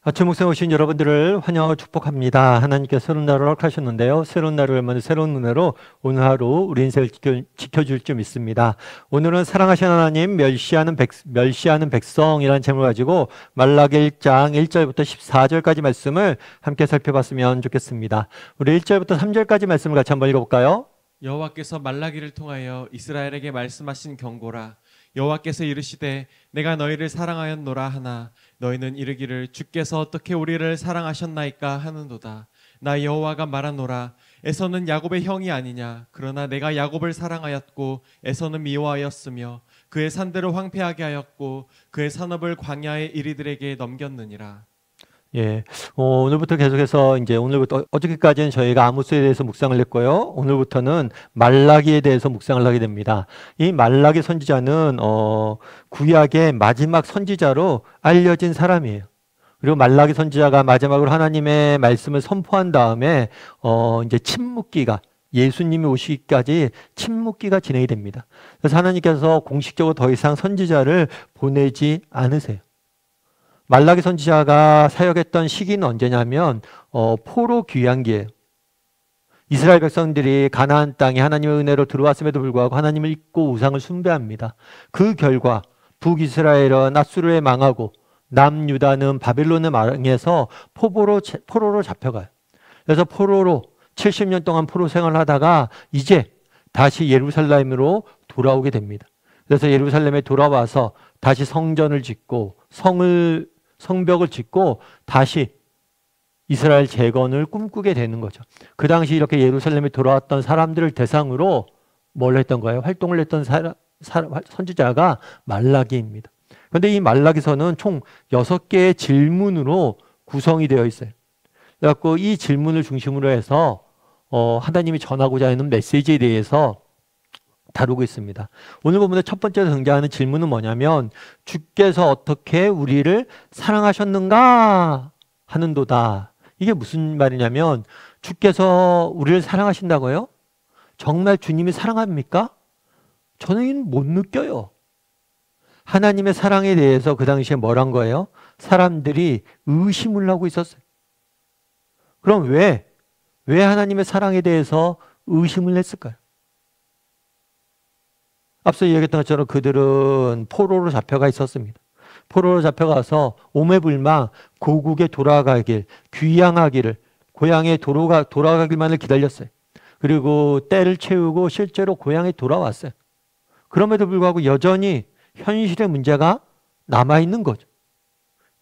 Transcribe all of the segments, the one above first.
아침 목성에 오신 여러분들을 환영하고 축복합니다. 하나님께서 새로운 날을 허락하셨는데요. 새로운 날을 열면 새로운 은혜로 오늘 하루 우리 인생을 지켜줄 줄 믿습니다. 오늘은 사랑하시는 하나님 멸시하는 백성이라는 제목을 가지고 말라기 1장 1절부터 14절까지 말씀을 함께 살펴봤으면 좋겠습니다. 우리 1절부터 3절까지 말씀을 같이 한번 읽어볼까요? 여호와께서 말라기를 통하여 이스라엘에게 말씀하신 경고라. 여호와께서 이르시되 내가 너희를 사랑하였노라 하나 너희는 이르기를 주께서 어떻게 우리를 사랑하셨나이까 하는도다. 나 여호와가 말하노라. 에서는 야곱의 형이 아니냐. 그러나 내가 야곱을 사랑하였고 에서는 미워하였으며 그의 산들을 황폐하게 하였고 그의 산업을 광야의 이리들에게 넘겼느니라. 예, 오늘부터 계속해서 오늘부터 어저께까지는 저희가 아모스에 대해서 묵상을 했고요. 오늘부터는 말라기에 대해서 묵상을 하게 됩니다. 이 말라기 선지자는 구약의 마지막 선지자로 알려진 사람이에요. 그리고 말라기 선지자가 마지막으로 하나님의 말씀을 선포한 다음에 이제 침묵기가 예수님이 오시기까지 침묵기가 진행이 됩니다. 그래서 하나님께서 공식적으로 더 이상 선지자를 보내지 않으세요. 말라기 선지자가 사역했던 시기는 언제냐면 포로 귀환기예요. 이스라엘 백성들이 가나안 땅에 하나님의 은혜로 들어왔음에도 불구하고 하나님을 잊고 우상을 숭배합니다. 그 결과 북이스라엘은 앗수르에 망하고 남유다는 바벨론에 망해서 포로로 잡혀가요. 그래서 포로로 70년 동안 포로 생활을 하다가 이제 다시 예루살렘으로 돌아오게 됩니다. 그래서 예루살렘에 돌아와서 다시 성전을 짓고 성벽을 짓고 다시 이스라엘 재건을 꿈꾸게 되는 거죠. 그 당시 이렇게 예루살렘에 돌아왔던 사람들을 대상으로 뭘 했던 거예요? 활동을 했던 선지자가 말라기입니다. 그런데 이 말라기서는 총 6개의 질문으로 구성이 되어 있어요. 그래서 이 질문을 중심으로 해서 하나님이 전하고자 하는 메시지에 대해서 다루고 있습니다. 오늘 본문의 첫 번째 등장하는 질문은 뭐냐면 주께서 어떻게 우리를 사랑하셨는가 하는도다. 이게 무슨 말이냐면 주께서 우리를 사랑하신다고요? 정말 주님이 사랑합니까? 저는 못 느껴요. 하나님의 사랑에 대해서 그 당시에 뭘 한 거예요? 사람들이 의심을 하고 있었어요. 그럼 왜 하나님의 사랑에 대해서 의심을 했을까요? 앞서 이야기했던 것처럼 그들은 포로로 잡혀가 있었습니다. 포로로 잡혀가서 오매불망 고국에 돌아가길, 귀향하기를, 고향에 돌아가기만을 기다렸어요. 그리고 때를 채우고 실제로 고향에 돌아왔어요. 그럼에도 불구하고 여전히 현실의 문제가 남아있는 거죠.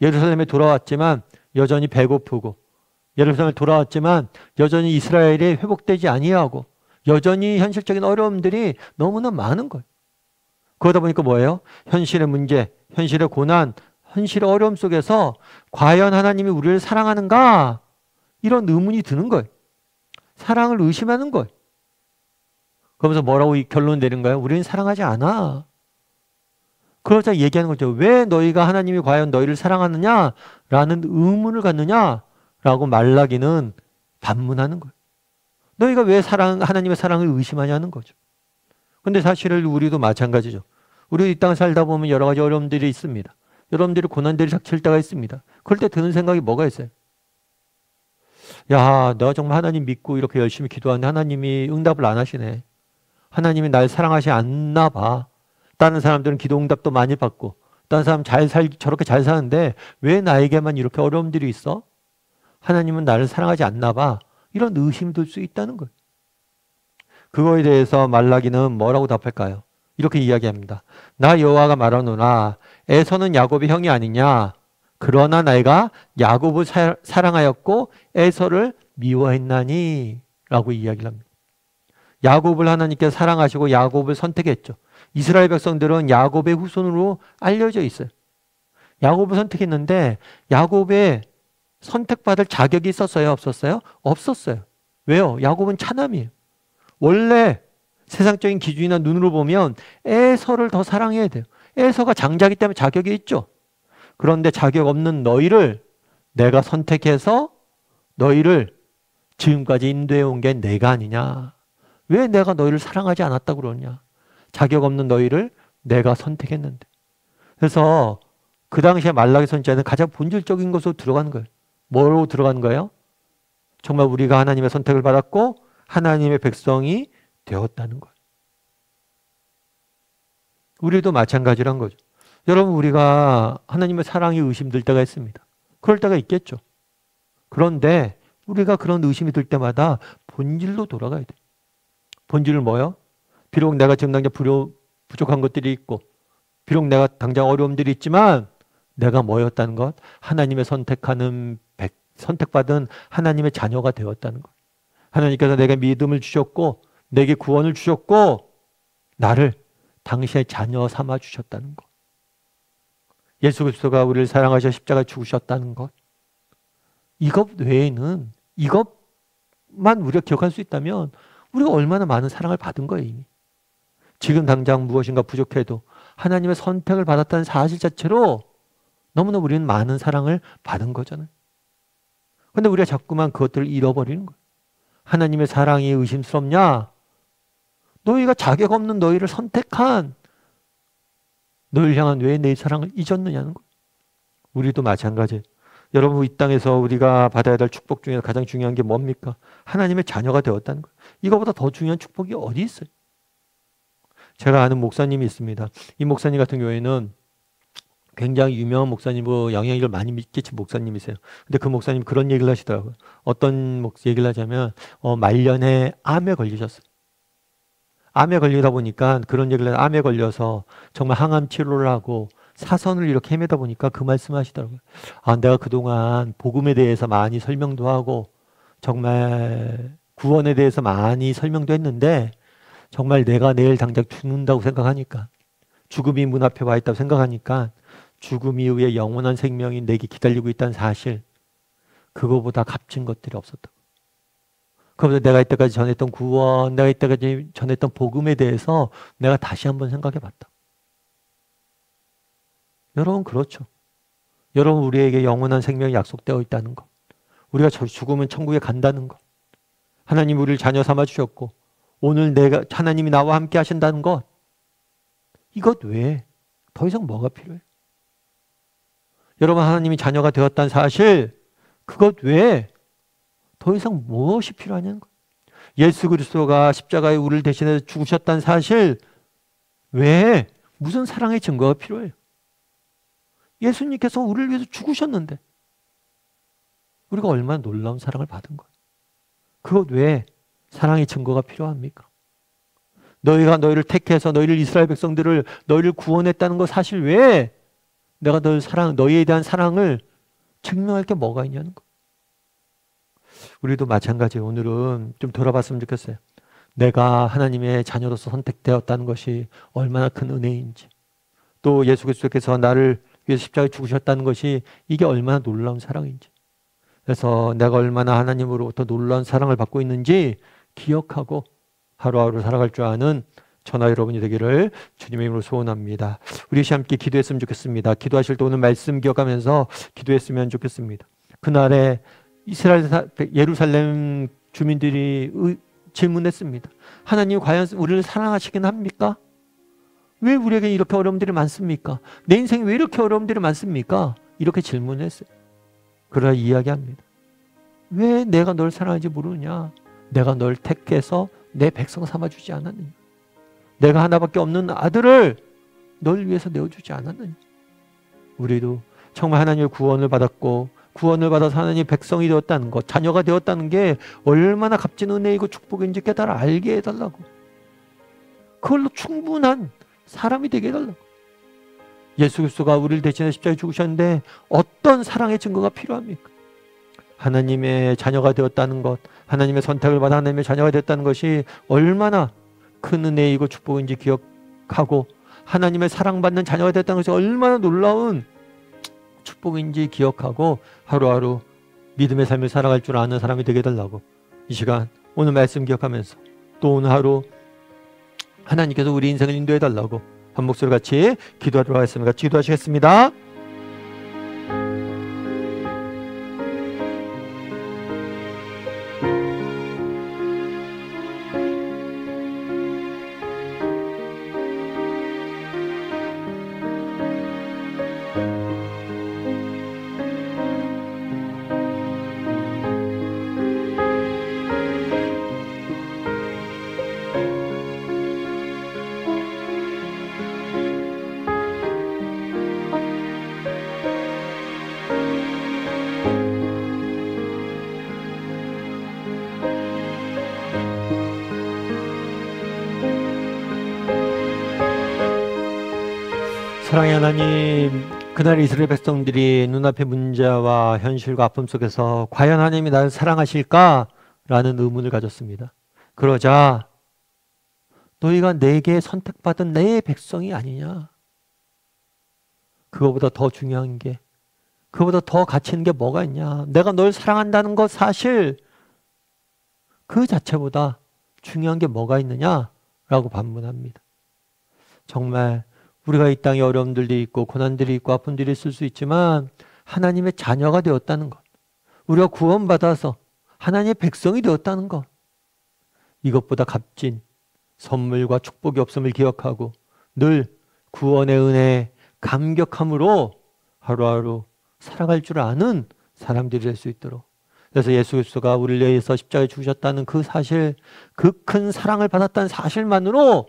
예루살렘에 돌아왔지만 여전히 배고프고, 예루살렘에 돌아왔지만 여전히 이스라엘이 회복되지 아니하고, 여전히 현실적인 어려움들이 너무나 많은 거예요. 그러다 보니까 뭐예요? 현실의 문제, 현실의 고난, 현실의 어려움 속에서 과연 하나님이 우리를 사랑하는가? 이런 의문이 드는 거예요. 사랑을 의심하는 거예요. 그러면서 뭐라고 결론 내린 거예요? 우리는 사랑하지 않아. 그러자 얘기하는 거죠. 왜 너희가 하나님이 과연 너희를 사랑하느냐? 라는 의문을 갖느냐? 라고 말라기는 반문하는 거예요. 너희가 왜 하나님의 사랑을 의심하냐는 거죠. 근데 사실은 우리도 마찬가지죠. 우리 이 땅을 살다 보면 여러 가지 어려움들이 있습니다. 여러분들이 고난들이 닥칠 때가 있습니다. 그럴 때 드는 생각이 뭐가 있어요? 야, 내가 정말 하나님 믿고 이렇게 열심히 기도하는데 하나님이 응답을 안 하시네. 하나님이 날 사랑하지 않나 봐. 다른 사람들은 기도 응답도 많이 받고 다른 사람 저렇게 잘 사는데 왜 나에게만 이렇게 어려움들이 있어? 하나님은 나를 사랑하지 않나 봐. 이런 의심이 들 수 있다는 거예요. 그거에 대해서 말라기는 뭐라고 답할까요? 이렇게 이야기합니다. 나 여호와가 말하노라. 에서는 야곱의 형이 아니냐. 그러나 내가 야곱을 사랑하였고 에서를 미워했나니 라고 이야기를 합니다. 야곱을 하나님께서 사랑하시고 야곱을 선택했죠. 이스라엘 백성들은 야곱의 후손으로 알려져 있어요. 야곱을 선택했는데 야곱의 선택받을 자격이 있었어요? 없었어요? 없었어요. 왜요? 야곱은 차남이에요. 원래 세상적인 기준이나 눈으로 보면 에서를 더 사랑해야 돼요. 에서가 장자이기 때문에 자격이 있죠. 그런데 자격 없는 너희를 내가 선택해서 너희를 지금까지 인도해 온 게 내가 아니냐. 왜 내가 너희를 사랑하지 않았다고 그러냐. 자격 없는 너희를 내가 선택했는데. 그래서 그 당시에 말라기 선지자는 가장 본질적인 것으로 들어가는 거예요. 뭐로 들어가는 거예요? 정말 우리가 하나님의 선택을 받았고 하나님의 백성이 되었다는 거예요. 우리도 마찬가지란 거죠. 여러분, 우리가 하나님의 사랑이 의심될 때가 있습니다. 그럴 때가 있겠죠. 그런데 우리가 그런 의심이 들 때마다 본질로 돌아가야 돼요. 본질은 뭐예요? 비록 내가 지금 당장 부족한 것들이 있고 비록 내가 당장 어려움들이 있지만 내가 뭐였다는 것? 하나님의 선택받은 하나님의 자녀가 되었다는 것. 하나님께서 내게 믿음을 주셨고 내게 구원을 주셨고 나를 당신의 자녀 삼아 주셨다는 것. 예수 그리스도가 우리를 사랑하셔 십자가에 죽으셨다는 것. 이것 외에는 이것만 우리가 기억할 수 있다면 우리가 얼마나 많은 사랑을 받은 거예요 이미. 지금 당장 무엇인가 부족해도 하나님의 선택을 받았다는 사실 자체로 너무나 우리는 많은 사랑을 받은 거잖아요. 그런데 우리가 자꾸만 그것들을 잃어버리는 거예요. 하나님의 사랑이 의심스럽냐? 너희가 자격 없는 너희를 선택한 너희를 향한 왜 내 사랑을 잊었느냐는 거예요. 우리도 마찬가지예요. 여러분, 이 땅에서 우리가 받아야 될 축복 중에서 가장 중요한 게 뭡니까? 하나님의 자녀가 되었다는 거예요. 이거보다 더 중요한 축복이 어디 있어요? 제가 아는 목사님이 있습니다. 이 목사님 같은 경우에는 굉장히 유명한 목사님이고 영향력을 많이 끼친 목사님이세요. 근데 그 목사님 그런 얘기를 하시더라고요. 어떤 얘기를 하자면 말년에 암에 걸리셨어요. 암에 걸리다 보니까 그런 얘기를 해요. 암에 걸려서 정말 항암 치료를 하고 사선을 이렇게 헤매다 보니까 그 말씀을 하시더라고요. 내가 그동안 복음에 대해서 많이 설명도 하고 정말 구원에 대해서 많이 설명도 했는데 정말 내가 내일 당장 죽는다고 생각하니까 죽음이 문 앞에 와 있다고 생각하니까 죽음 이후에 영원한 생명이 내게 기다리고 있다는 사실 그거보다 값진 것들이 없었다고. 그보다 내가 이때까지 전했던 구원, 내가 이때까지 전했던 복음에 대해서 내가 다시 한번 생각해 봤다. 여러분, 그렇죠. 여러분, 우리에게 영원한 생명이 약속되어 있다는 것, 우리가 죽으면 천국에 간다는 것, 하나님 우리를 자녀 삼아 주셨고 오늘 하나님이 나와 함께 하신다는 것, 이것 외에 더 이상 뭐가 필요해요? 여러분, 하나님이 자녀가 되었다는 사실, 그것 외에 더 이상 무엇이 필요하냐는 거예요. 예수 그리스도가 십자가에 우리를 대신해서 죽으셨다는 사실 외에 무슨 사랑의 증거가 필요해요? 예수님께서 우리를 위해서 죽으셨는데 우리가 얼마나 놀라운 사랑을 받은 거예요. 그것 외에 사랑의 증거가 필요합니까? 너희가 너희를 택해서 너희를 이스라엘 백성들을 너희를 구원했다는 것 사실 외에 내가 너희에 대한 사랑을 증명할 게 뭐가 있냐는 거. 우리도 마찬가지예요. 오늘은 좀 돌아봤으면 좋겠어요. 내가 하나님의 자녀로서 선택되었다는 것이 얼마나 큰 은혜인지, 또 예수 그리스도께서 나를 위해서 십자가에 죽으셨다는 것이 이게 얼마나 놀라운 사랑인지, 그래서 내가 얼마나 하나님으로부터 놀라운 사랑을 받고 있는지 기억하고 하루하루 살아갈 줄 아는 저나 여러분이 되기를 주님의 이름으로 소원합니다. 우리 함께 기도했으면 좋겠습니다. 기도하실 때 오늘 말씀 기억하면서 기도했으면 좋겠습니다. 그날에 예루살렘 주민들이 질문했습니다. 하나님 과연 우리를 사랑하시긴 합니까? 왜 우리에게 이렇게 어려움들이 많습니까? 내 인생에 왜 이렇게 어려움들이 많습니까? 이렇게 질문했어요. 그러나 이야기합니다. 왜 내가 널 사랑하는지 모르느냐? 내가 널 택해서 내 백성 삼아주지 않았느냐? 내가 하나밖에 없는 아들을 널 위해서 내어주지 않았느냐? 우리도 정말 하나님의 구원을 받았고 구원을 받아서 하나님의 백성이 되었다는 것, 자녀가 되었다는 게 얼마나 값진 은혜이고 축복인지 깨달아 알게 해달라고. 그걸로 충분한 사람이 되게 해달라고. 예수 그리스도가 우리를 대신해 십자가에 죽으셨는데 어떤 사랑의 증거가 필요합니까? 하나님의 자녀가 되었다는 것, 하나님의 선택을 받아 하나님의 자녀가 되었다는 것이 얼마나 큰 은혜이고 축복인지 기억하고 하나님의 사랑받는 자녀가 되었다는 것이 얼마나 놀라운 축복인지 기억하고 하루하루 믿음의 삶을 살아갈 줄 아는 사람이 되게 해달라고. 이 시간 오늘 말씀 기억하면서 또 오늘 하루 하나님께서 우리 인생을 인도해 달라고 한 목소리 같이 기도하도록 하겠습니다. 같이 기도하시겠습니다. 사랑의 하나님, 그날 이스라엘 백성들이 눈앞의 문제와 현실과 아픔 속에서 과연 하나님이 나를 사랑하실까라는 의문을 가졌습니다. 그러자 너희가 내게 선택받은 내 백성이 아니냐. 그거보다 더 중요한 게, 그거보다 더 가치 있는 게 뭐가 있냐. 내가 널 사랑한다는 것 사실 그 자체보다 중요한 게 뭐가 있느냐라고 반문합니다. 정말 우리가 이 땅에 어려움들이 있고 고난들이 있고 아픔들이 있을 수 있지만 하나님의 자녀가 되었다는 것, 우리가 구원받아서 하나님의 백성이 되었다는 것, 이것보다 값진 선물과 축복이 없음을 기억하고 늘 구원의 은혜에 감격함으로 하루하루 살아갈 줄 아는 사람들이 될 수 있도록, 그래서 예수 그리스도가 우리를 위해서 십자가에 죽으셨다는 그 사실, 그 큰 사랑을 받았다는 사실만으로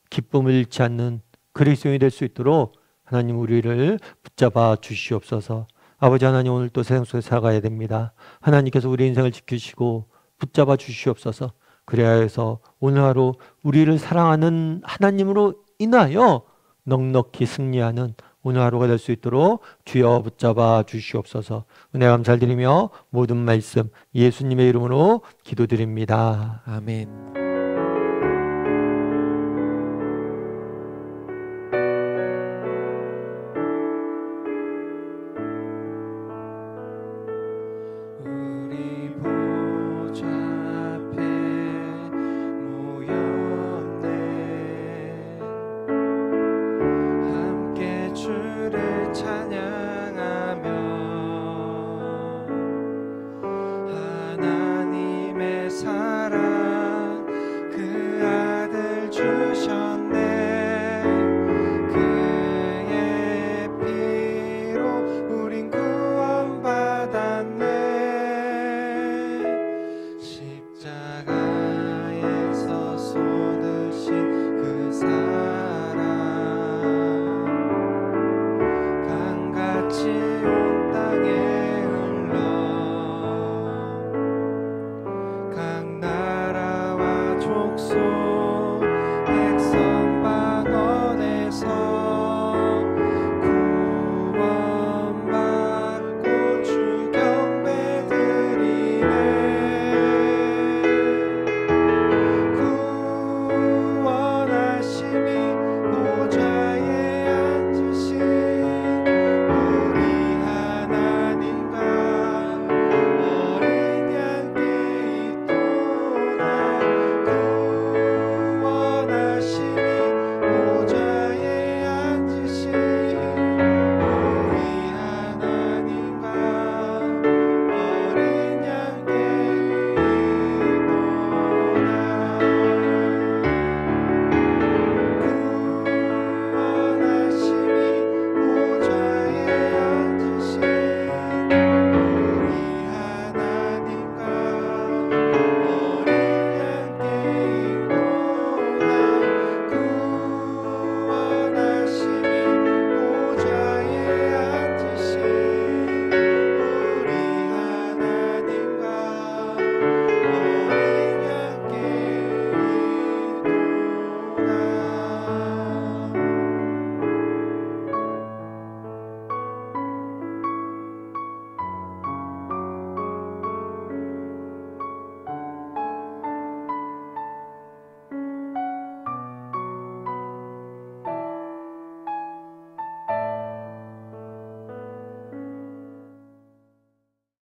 기쁨을 잃지 않는 그리스도인이 될 수 있도록 하나님 우리를 붙잡아 주시옵소서. 아버지 하나님, 오늘 또 세상 속에 살아가야 됩니다. 하나님께서 우리 인생을 지키시고 붙잡아 주시옵소서. 그래야 해서 오늘 하루 우리를 사랑하는 하나님으로 인하여 넉넉히 승리하는 오늘 하루가 될 수 있도록 주여 붙잡아 주시옵소서. 은혜 감사드리며 모든 말씀 예수님의 이름으로 기도드립니다. 아멘. 주를 찬양